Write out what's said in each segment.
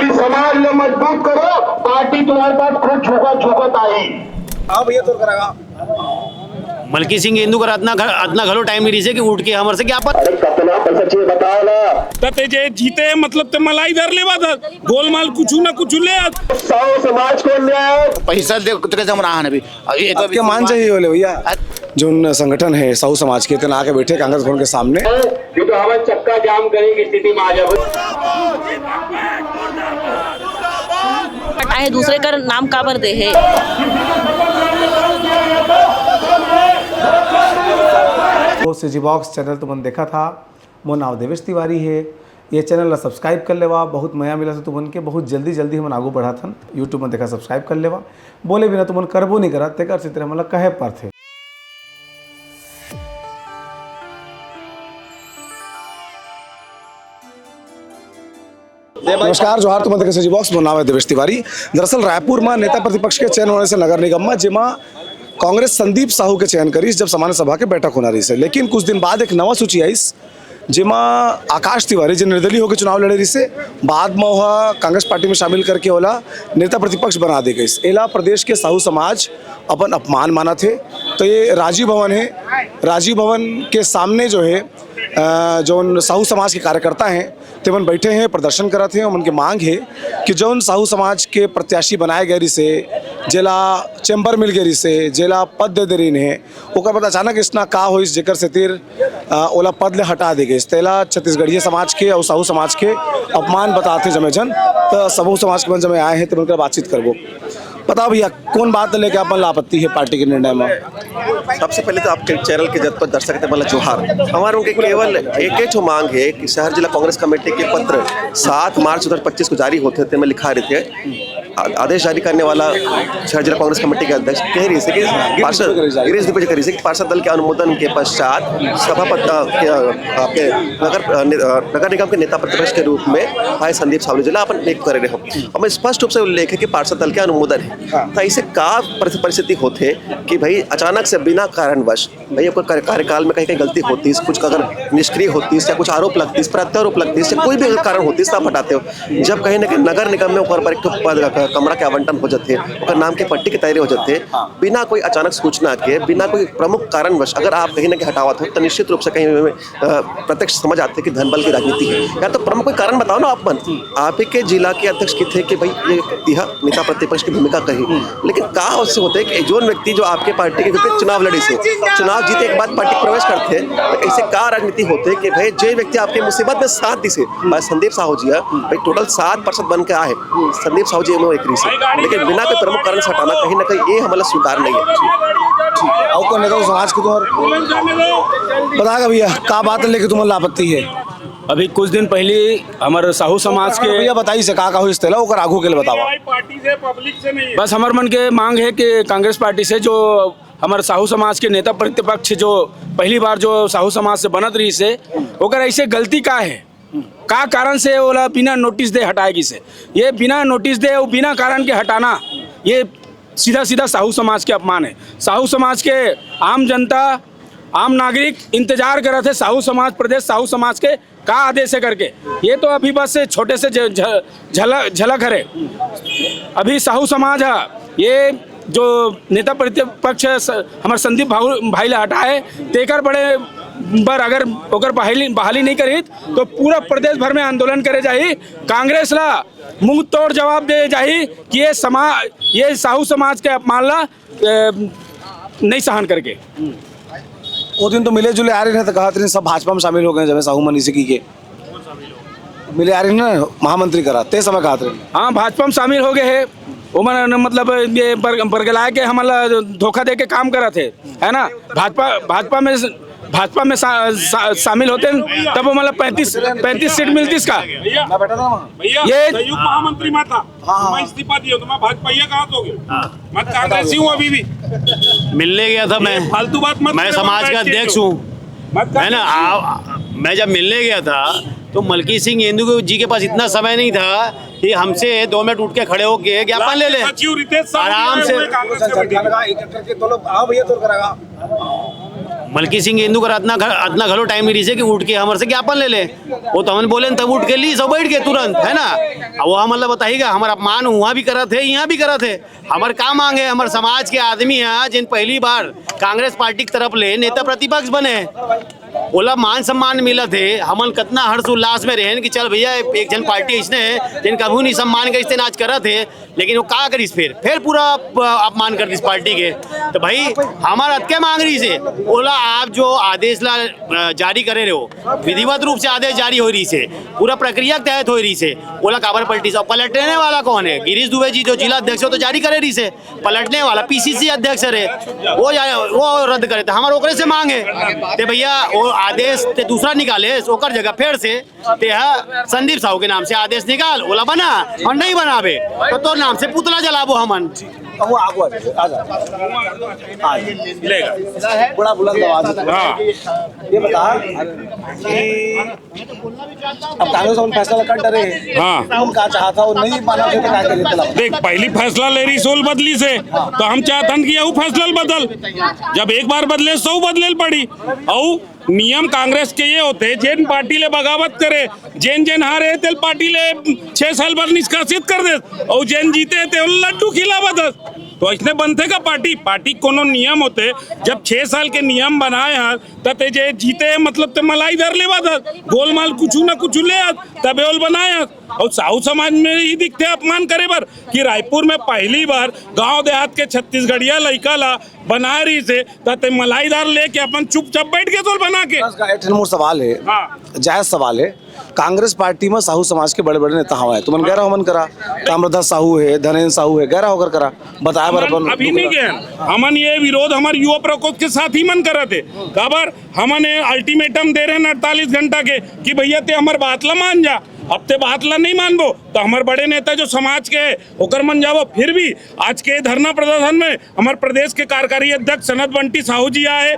खाली समाज ने मजबूत करो, पार्टी तुम्हारे पास खुद झुकत आई। हाँ भैया तो करेगा मलकी सिंग इंदूकर अदना घलो टाइम मिली से कि उठ के हमर से क्या पता कतना पैसा चाहिए बताओ ना। ते जे जीते मतलब ते मलाई धर लेवा था गोलमाल कुछ ना कुछ ले साहू समाज को न्याय पैसा दे तो जम रहा है अभी ये तो आपके मान चाहिए बोले भैया जो संगठन है साहू समाज के इतना आके बैठे कांग्रेस भवन के सामने ये तो हमें चक्का जाम करेगी स्थिति में आ जाओ। है दूसरे का नाम काबर दे है वो सीजी बॉक्स चैनल तुमन देखा था मोर नाम देवेश तिवारी है। ये चैनल ला सब्सक्राइब कर लेवा, बहुत मया मिला से तुमन के बहुत जल्दी हमन आगू बढ़ा थन। यूट्यूब में देखा सब्सक्राइब कर लेवा, बोले बिना तुमन करबो नहीं करा तेकर चित्र मतलब कहे पर थे। नमस्कार जोहार, तुम देखे सीजी बॉक्स मोर नाम है देवेश तिवारी। दरअसल रायपुर में नेता प्रतिपक्ष के चयन होने से नगर निगम में जेमा कांग्रेस संदीप साहू के चयन करीस जब सामान्य सभा के बैठक होना रही है। लेकिन कुछ दिन बाद एक नवा सूची आईस जेमा आकाश तिवारी जो निर्दलीय होकर चुनाव लड़े रही से बाद में वह कांग्रेस पार्टी में शामिल करके ओला नेता प्रतिपक्ष बना दी गई। एला प्रदेश के साहू समाज अपन अपमान माना थे। तो ये राजीव भवन है, राजीव भवन के सामने जो है जो साहू समाज के कार्यकर्ता हैं तेवन बैठे हैं, प्रदर्शन करते हैं। उनकी मांग है कि जौन साहू समाज के प्रत्याशी बनाए गए से जेला चैम्बर मिल गई से जेला पद दे रही है ओकर बाद अचानक इसना का हो जेकर से तीर ओला पद ले हटा दी गई। तेला छत्तीसगढ़ी समाज के और साहू समाज के अपमान बताते जमे जन तो सबू समाज के मन जमे आए हैं तो उनकर बातचीत करबो। बताओ भैया कौन बात लेके अपन आपत्ति है पार्टी के निर्णय में? सबसे पहले तो आपके चैनल के जब तक दर्शक थे मतलब जोहार। हमारे उनके केवल एक ही जो मांग है कि शहर जिला कांग्रेस कमेटी के पत्र 7 मार्च 2025 को जारी होते थे में लिखा रहे थे आदेश जारी करने वाला शहर जिला कांग्रेस कमेटी के अध्यक्ष कह रही है कि पार्षद गिरीश द्विवेदी कह रही है कि पार्षद दल के अनुमोदन के पश्चात सभापति आपके नगर निगम के नेता प्रतिपक्ष के रूप में भाई संदीप साहू जिला अपन नियुक्त कर रहे हो। हमें स्पष्ट रूप से उल्लेख है कि पार्षद दल के अनुमोदन है। तो ऐसे का परिस्थिति होते कि भाई अचानक से बिना कारणवश भाई आपका कार्यकाल में कहीं गलती होती है, कुछ अगर निष्क्रिय होती है या कुछ आरोप लगती है, प्रत्यारोप लगती है, कोई भी कारण होती है आप हटाते हो। जब कहीं ना कहीं नगर निगम में ऊपर पर एक कमरा के आवंटन हो जाते हैं, नाम के पट्टी के तैयारी हो जाते हैं, बिना कोई अचानक सूचना के बिना कोई प्रमुख कारणवश अगर आप कहीं ना कहीं हटावत हो तो निश्चित रूप से कहीं प्रत्यक्ष समझ आते कि धनबल की राजनीति है। या तो प्रमुख कोई कारण बताओ ना आप ही के जिला के अध्यक्ष की थे कि भाई ये नेता प्रतिपक्ष की भूमिका कही। लेकिन कहा उससे होता है कि जो व्यक्ति जो आपके पार्टी के विपरीत चुनाव लड़ी से चुनाव जीते के बाद पार्टी प्रवेश करते हैं तो ऐसे का राजनीति होते है कि भाई जो व्यक्ति आपके मुसीबत में साथ दी से भाई संदीप साहू जी है भाई टोटल 7% बन के आए संदीप साहू जी में एक से, लेकिन बिना कोई प्रमुख कारण से हटाना कहीं ना कहीं ये हमारा स्वीकार नहीं है। और कौन नेता समाज के तुम बताएगा भैया का बात लेके तुम्हारी आपत्ति है? अभी कुछ दिन पहले हमारे साहू समाज के भैया बताइए से का हो इस तेला ओकर आगू के लिए बतावा। पार्टी से पब्लिक से नहीं है। बस हमारे मन के मांग है कि कांग्रेस पार्टी से जो हमारे साहू समाज के नेता प्रतिपक्ष जो पहली बार जो साहू समाज से बनत रही से ओकर ऐसे गलती का है का कारण से ओला बिना नोटिस दे हटाएगी से ये बिना नोटिस दे और बिना कारण के हटाना ये सीधा साहू समाज के अपमान है। साहू समाज के आम जनता आम नागरिक इंतजार कर रहे थे साहू समाज प्रदेश साहू समाज के का आदेश है करके। ये तो अभी बस छोटे से झलक है। अभी साहू समाज है ये जो नेता प्रतिपक्ष हमारे संदीप भाई ला हटाए तेकर बड़े बर अगर ओकर बहाली नहीं करी तो पूरा प्रदेश भर में आंदोलन करे जाही। कांग्रेस ला मुंह तोड़ जवाब दे जाही कि ये साहू समाज के अपमान ला नहीं सहन करके। वो दिन तो मिले जुले आ रहे तो कहा सब भाजपा में शामिल हो गए जब साहू मनी से की मिले आ रही ना महामंत्री करा ते समय कहा रहे। हाँ भाजपा में शामिल हो गए है उमन मतलब ये बरगलाए के हमारा धोखा दे के काम करा थे है ना। भाजपा में शामिल होते तब वो मतलब 35 सीट मिलती इसका। ये संयुक्त महामंत्री माता मैं इस्तीफा दिया तो मैं भाजपा ये कहा दोगे मैं कांग्रेसी हूँ अभी भी मिलने गया था मैं फालतू बात मत। मैं समाज का अध्यक्ष हूँ है ना। मैं जब मिलने गया था तो मलकी सिंह इंदू जी के पास इतना समय नहीं था कि हमसे 2 मिनट उठ के खड़े होके ज्ञापन ले ले आराम से। मलकी सिंह इंदू कर अतना घलो टाइम नहीं रही से कि उठ के हमारे से ज्ञापन ले ले। वो तो हमने बोले तब उठ के ली सब बैठ के तुरंत, है ना। वो हम मतलब बताइएगा हमारा अपमान वहाँ भी करा थे यहाँ भी करा थे। हमारे का मांगे, हमारे समाज के आदमी हैं जिन पहली बार कांग्रेस पार्टी की तरफ ले नेता प्रतिपक्ष बने, बोला मान सम्मान मिला थे। हमन कितना हर्ष उल्लास में रहे कि चल भैया एक जन पार्टी इसने जिन कभी नहीं सम्मान कर आज करा थे, लेकिन वो का करीस फिर पूरा अपमान कर दिस पार्टी के। तो भाई हमारा क्या मांग रही से, बोला आप जो आदेश ला जारी करे रहे हो विधिवत रूप से आदेश जारी हो रही से, पूरा प्रक्रिया तहत हो रही से, बोला काबर पलटी से। पलटने वाला कौन है? गिरीश दुबे जी जो जिला अध्यक्ष हो तो जारी करे रही से, पलटने वाला पीसीसी अध्यक्ष रहे वो रद्द करे थे। हमारे ओकरे से मांगे ते भैया वो आदेश ते दूसरा निकाले ओकर जगह फिर से ते संदीप साहू के नाम से आदेश निकाल, बोला बना और नहीं बनावे तो नाम से पुतला जलाबो हमन। वो आगो आजा लेगा बड़ा बुलंद आवाज है। हाँ ये बता कि अब कांग्रेस और फैसला कर डरे हैं। हाँ तुम क्या चाहता हो नहीं माना थे तो क्या करे तला देख पहली फैसला ले रही सोल बदली से तो हम चाहतन कि यहू फैसला बदल, जब एक बार बदले सौ बदले पड़ी। और नियम कांग्रेस के ये होते जेन पार्टी ले बगावत करे, जेन हारे तेल पार्टी ले 6 साल बाद निष्कासित कर दे और जेन जीते ते लड्डू खिलावत। तो इसने बनते का पार्टी कोनो नियम होते, जब 6 साल के नियम बनाए हैं तब जे जीते मतलब ते मलाई धर ले गोलमाल कुछ ना कुछ ले तबे ओल बनाए। और साहू समाज में ही दिखते अपमान करे बर कि रायपुर में पहली बार गांव देहात के छत्तीसगढ़िया लड़का ला बना रही से तते मलाईदार लेके अपन चुपचाप बैठ के तो बना के। एक मोर सवाल है, हाँ जायज सवाल है। कांग्रेस पार्टी में साहू समाज के बड़े बड़े नेता हवा है, तुमन गहरा हमन करा, ताम्रध्वज साहू है, धनेन्द्र साहू है, गहरा होकर करा बताया बर अपन अभी नहीं गए हमन ये विरोध हमारे युवा प्रकोष्ठ के साथ ही मन करा थे। काबर हमन अल्टीमेटम दे रहे हैं 48 घंटा के कि भैया ते हमार बात ला मान जा, अब ते बात ला नहीं मानबो तो हमारे बड़े नेता जो समाज के है होकर मन जावो। फिर भी आज के धरना प्रदर्शन में हमारे प्रदेश के कार्यकारी अध्यक्ष सनत बंटी साहू जी आए,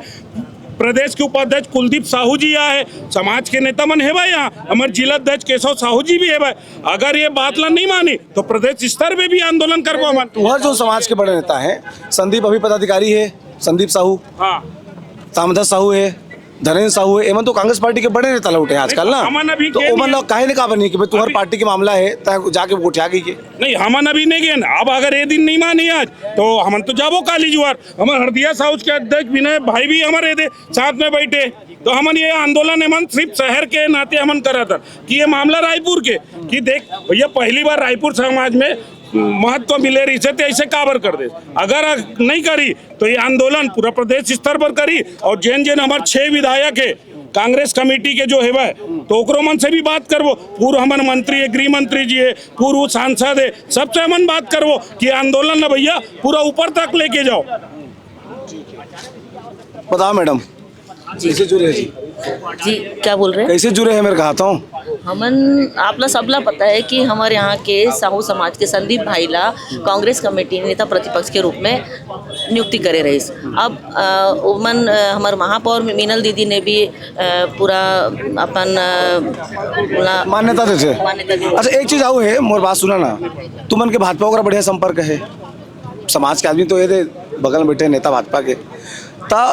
प्रदेश के उपाध्यक्ष कुलदीप साहू जी आए, समाज के नेता मन है भाई, यहाँ हमारे जिला अध्यक्ष केशव साहू जी भी है भाई। अगर ये बात ला नहीं मानी तो प्रदेश स्तर पे भी आंदोलन करबो हम। तुम्हारे जो समाज के बड़े नेता हैं, संदीप अभी पदाधिकारी है, संदीप साहू, हाँ ताम्रध्वज साहू है, धनेन्द्र साहू है, एमन तो कांग्रेस पार्टी के बड़े नेता लौटे आजकल ना। हमन अभी तो ओमन लोग काहे ने का बनी कि भाई तुम्हारी पार्टी के मामला है तय जाके वोट आगे के नहीं हमन अभी नहीं गए। अब अगर ये दिन नहीं मानी आज तो हमन तो जाबो काली जुआर। हमारे हरदिया साउथ के अध्यक्ष विनय भाई भी हमारे थे साथ में बैठे, तो हमन ये आंदोलन हमन सिर्फ शहर के नाते हमन करा था कि ये मामला रायपुर के कि देख भैया पहली बार रायपुर समाज में महत्व मिले रही से तो ऐसे काबर कर दे। अगर नहीं करी तो ये आंदोलन पूरा प्रदेश स्तर पर करी और जेन हमारे 6 विधायक है कांग्रेस कमेटी के जो है तो ओकरो मन से भी बात करवो। पूर्व हमारे मंत्री है, गृह मंत्री जी है, पूर्व सांसद है, सबसे हमन बात करवो कि आंदोलन न भैया पूरा ऊपर तक लेके जाओ। बताओ मैडम कैसे जुड़े हैं जी क्या बोल रहे हैं? कैसे जुड़े हैं मेरे कहता हूँ हमन आपला सबला पता है कि हमारे यहाँ के साहू समाज के संदीप भाई ला कांग्रेस कमेटी नेता प्रतिपक्ष के रूप में नियुक्ति करे रही। अब उमन हमारे महापौर मीनल दीदी ने भी पूरा अपन मान्यता देते। मान्यता दी। अच्छा एक चीज आओ है मोर बात सुना ना, तुमन के भाजपा वगैरह बढ़िया संपर्क है, समाज के आदमी तो ये थे बगल में बैठे नेता भाजपा के, ता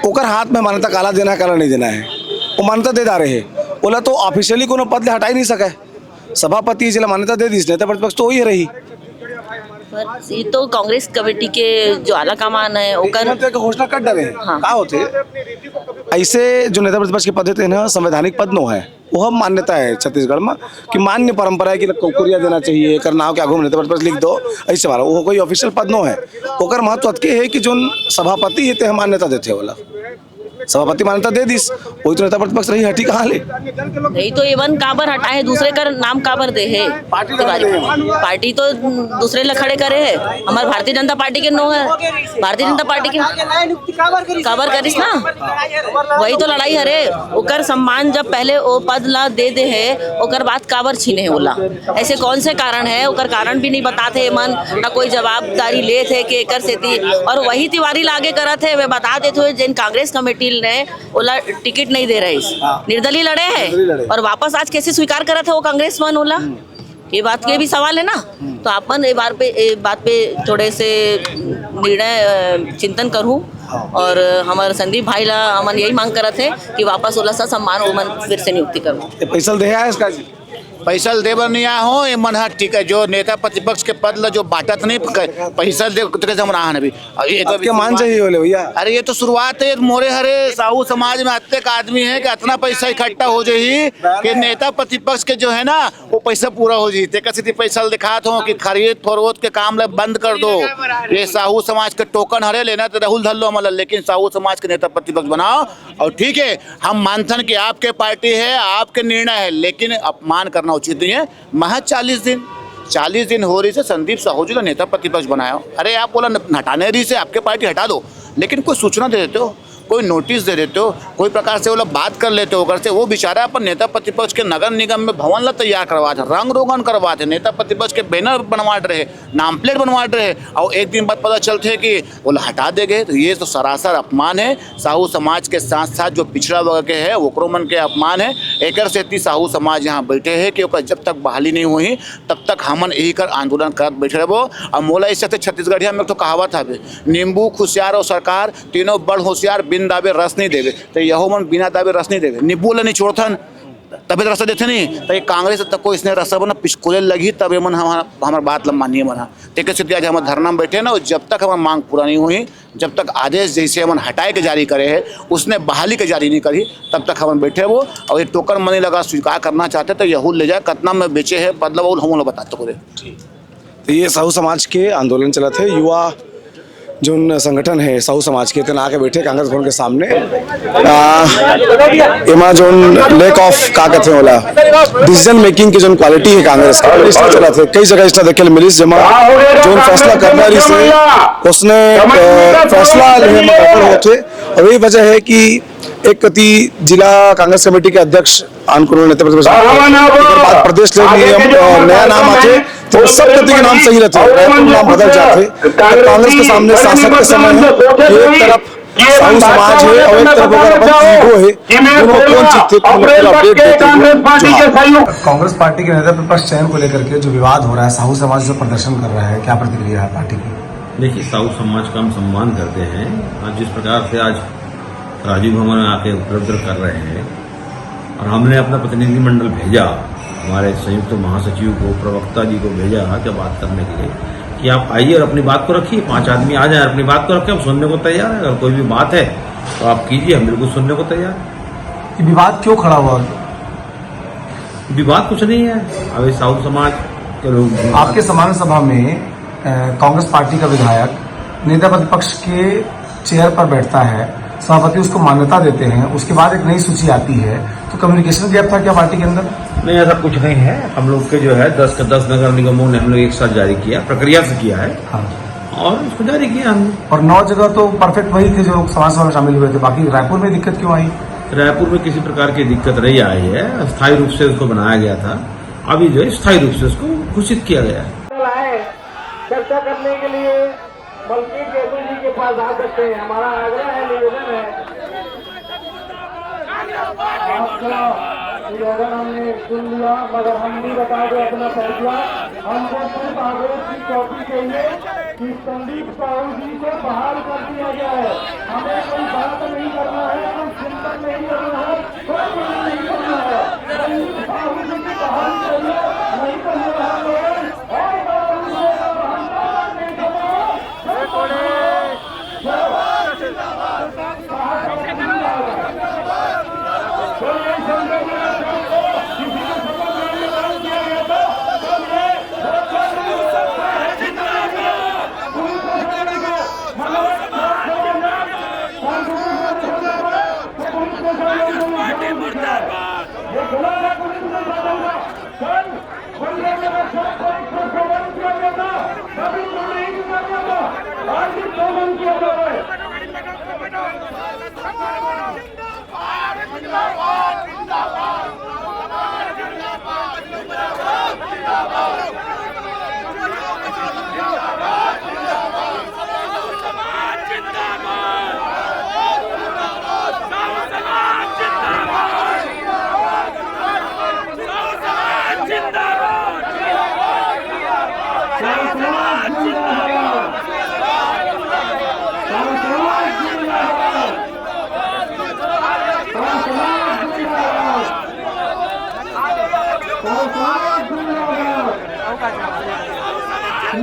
ओकर हाथ में मान्यता काला देना है काला नहीं देना है, वो मान्यता दे रहे है। बोला तो ऑफिशियली कोनो पद ले हटा ही नहीं सके, सभापति जिला मान्यता दे दी नेता प्रतिपक्ष तो वही रही। पर ये तो कांग्रेस कमेटी के जो आला कमान है ओकर घोषणा कर डरे हैं। हाँ। का होते ऐसे जो नेता प्रतिपक्ष के पद होते हैं ना संवैधानिक पद नो है, वो हम मान्यता है छत्तीसगढ़ में कि मान्य परंपरा है कि कुरिया देना चाहिए, करना हो क्या घूम नेता प्रतिपक्ष लिख दो ऐसे वाला, वो कोई ऑफिशियल पद नो है। ओकर महत्व के है कि जो सभापति है ते मान्यता देते वाला, सभापति मान्यता दे दिस वही तो नेता प्रतिपक्ष रही हटी कहाँ ले नहीं तो एवन काबर हटाए दूसरे का नाम काबर दे है पार्टी तो दूसरे ला खड़े करे है। हमारे भारतीय जनता पार्टी के नो है, भारतीय जनता पार्टी के काबर करिस ना, वही तो लड़ाई हरे। ओकर सम्मान जब पहले वो पद ला दे है ओकर बात काबर छीने है ओला, ऐसे कौन से कारण है ओकर कारण भी नहीं बताते मन ना कोई जवाबदारी ले थे कि एकर से थी। और वही तिवारी लागे करत है वे बता देते हुए जिन कांग्रेस कमेटी ने ओला टिकट नहीं दे रही, निर्दलीय लड़े हैं और वापस आज कैसे स्वीकार करा था वो कांग्रेस मन ओला ये बात के भी सवाल है ना। तो अपन ये बात पे थोड़े से निर्णय चिंतन करूँ। और हमारे संदीप भाई ला हमन यही मांग करत है कि वापस ओला सा सम्मान ओमन फिर से नियुक्ति करूँ। पैसा दे है इसका जी पैसा देवर नहीं आया हो ये मन ठीक है। जो नेता प्रतिपक्ष के पद ला जो बांटत नहीं पैसा दे कैसे मन आने भी क्या मान चाहिए बोले भैया। अरे ये तो शुरुआत है। मोरे हरे साहू समाज में अत्यक आदमी है कि इतना पैसा इकट्ठा हो जाही कि नेता प्रतिपक्ष के जो है ना वो पैसा पूरा हो जाए। कैसे पैसा दिखात हो कि खरीद फरोख्त के काम ला बंद कर दो। ये साहू समाज के टोकन हरे लेना तो राहुल धर लो मतलब, लेकिन साहू समाज के नेता प्रतिपक्ष बनाओ। और ठीक है हम मानथन कि आपके पार्टी है आपके निर्णय है, लेकिन अपमान करना उचित नहीं है। महज 40 दिन हो रही से संदीप साहू जी का नेता प्रतिपक्ष बनाया। अरे आप बोला हटाने रही से आपके पार्टी हटा दो, लेकिन कोई सूचना दे देते हो, कोई नोटिस दे देते हो, कोई प्रकार से वो लोग बात कर लेते हो। करते वो बेचारा अपन नेता प्रतिपक्ष के नगर निगम में भवन ला तैयार करवाते, रंग रोगन करवाते, नेता प्रतिपक्ष के बैनर बनवाट रहे, नाम प्लेट बनवाट रहे, और एक दिन बाद पता चलते कि वो हटा देंगे। तो ये तो सरासर अपमान है। साहू समाज के साथ साथ जो पिछड़ा वर्ग के है वो मन के अपमान है। एक से साहू समाज यहाँ बैठे है कि जब तक बहाली नहीं हुई तब तक हमन यही कर आंदोलन कर बैठे रहो। और मोला इस छत्तीसगढ़िया में तो कहावत है, नींबू खुशियार और सरकार तीनों बड़ होशियार बिन दावे रस नहीं देवे। तो यहो मन बिना दावे रस नहीं देवे, नींबू ला नहीं छोड़थन तभी रसा देते नहीं। तो कांग्रेस तक को इसने रसा बना पिछकोले लगी तब मन हमारा बात ला मानिए बना। तो स्थिति आज हम धरना में बैठे ना, जब तक हमारी मांग पूरा नहीं हुई, जब तक आदेश जैसे हम हटाए के जारी करे है उसने बहाली के जारी नहीं करी, तब तक हम बैठे वो। और ये टोकन मनी लगा स्वीकार करना चाहते तो यहू ले जाए कितना में बेचे है बदलाव हम लोग बताते पूरे। तो ये साहू समाज के आंदोलन चला थे, युवा जो संगठन है साहू समाज के तना आके बैठे कांग्रेस भवन के सामने। एमा जो लैक ऑफ का कहते हैं वाला डिसीजन मेकिंग की जो क्वालिटी है कांग्रेस की चला थे। कई जगह इस देखे मिली जमा जो फैसला करना रही से उसने फैसला लेने में सफल होते। और यही वजह है कि एक कति जिला कांग्रेस कमेटी के अध्यक्ष आनकुल नेता प्रतिपक्ष प्रदेश नियम नया नाम आते तो सब कति के नाम सही रहते, नाम बदल जाते। कांग्रेस के सामने शासक के समय है कि एक तरफ साहू समाज है और एक तरफ ईगो है, दोनों कौन जीतते अपडेट देते हैं। कांग्रेस पार्टी के नेता प्रतिपक्ष चयन को लेकर के जो विवाद हो रहा है, साहू समाज जो प्रदर्शन कर रहा है, क्या प्रतिक्रिया है पार्टी की? देखिए साहू समाज का हम सम्मान करते हैं। आज जिस प्रकार से आज राजीव भवन में आके उपलब्ध कर रहे हैं और हमने अपना प्रतिनिधिमंडल भेजा, हमारे संयुक्त महासचिव को, प्रवक्ता जी को भेजा क्या बात करने के लिए कि आप आइए और अपनी बात को रखिए, 5 आदमी आ जाए अपनी बात को रखें, हम सुनने को तैयार है। अगर कोई भी बात है तो आप कीजिए, हम बिल्कुल सुनने को तैयार है। विवाद क्यों खड़ा हुआ? विवाद कुछ नहीं है। अभी साहू समाज के लोग आपके समारोह सभा में कांग्रेस पार्टी का विधायक नेता प्रतिपक्ष के चेयर पर बैठता है, सभापति उसको मान्यता देते हैं, उसके बाद एक नई सूची आती है, तो कम्युनिकेशन गैप था क्या पार्टी के अंदर? नहीं, ऐसा कुछ नहीं है। हम लोग के जो है 10 के 10 नगर निगमों ने हम लोग एक साथ जारी किया, प्रक्रिया से किया है। हाँ। और इसको जारी किया हमने। और 9 जगह तो परफेक्ट वही थे जो लोग समाजसभा में शामिल हुए थे, बाकी रायपुर में दिक्कत क्यों आई? रायपुर में किसी प्रकार की दिक्कत नहीं आई है, स्थायी रूप से उसको बनाया गया था। अभी जो है स्थायी रूप से उसको घोषित किया गया है। चर्चा करने के लिए बल्कि केसरी जी के पास आ सकते हैं। हमारा आग्रह है, निवेदन है, आपका निवेदन हमने सुन लिया, मगर हम भी बता दें अपना फैसला। हमको सिर्फ आग्रह की कॉपी चाहिए कि संदीप साहू जी को बहाल कर दिया जाए। हमें कोई बात नहीं करना है, कोई चिंतन नहीं करना है, कोई काम नहीं करना है। संदीप साहू जी की बहाल चाहिए, नहीं तो मुर्दाबाद। जिंदाबाद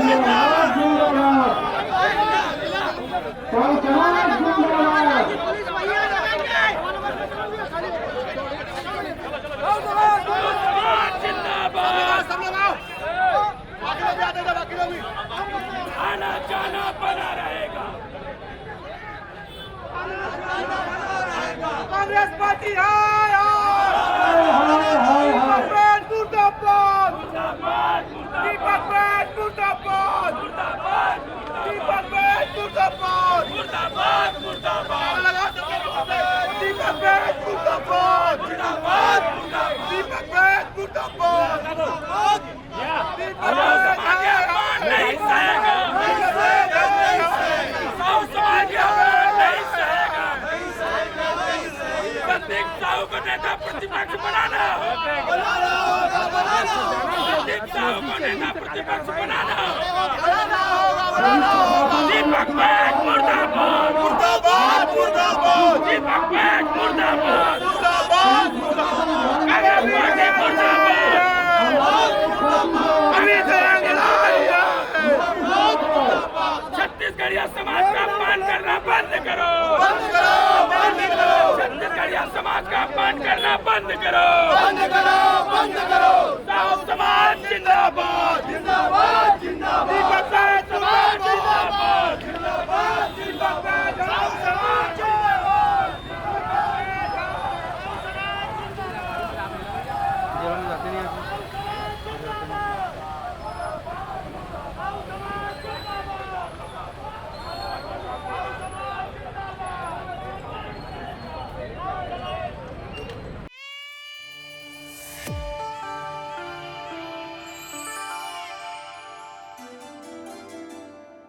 जिंदाबाद जिंदाबाद आना जाना बना रहेगा। कांग्रेस पार्टी हाय मुर्दाबाद मुर्दाबाद दीपक बैठ मुर्दाबाद दीपक बैठ मुर्दाबाद दीपक बैठ मुर्दाबाद दीपक बैठ मुर्दाबाद नहीं सहेगा साहू समाज नहीं सहेगा। संदीप साहू को नेता प्रतिपक्ष बनाना संदीप साहू को नेता प्रतिपक्ष बनाना। दीपक बैठ मुर्दाबाद मुर्दाबाद मुर्दाबाद दीपक बैठ मुर्दाबाद मुर्दाबाद छत्तीसगढ़िया समाज का अपमान करना बंद करो छत्तीसगढ़िया समाज का अपमान करना बंद करो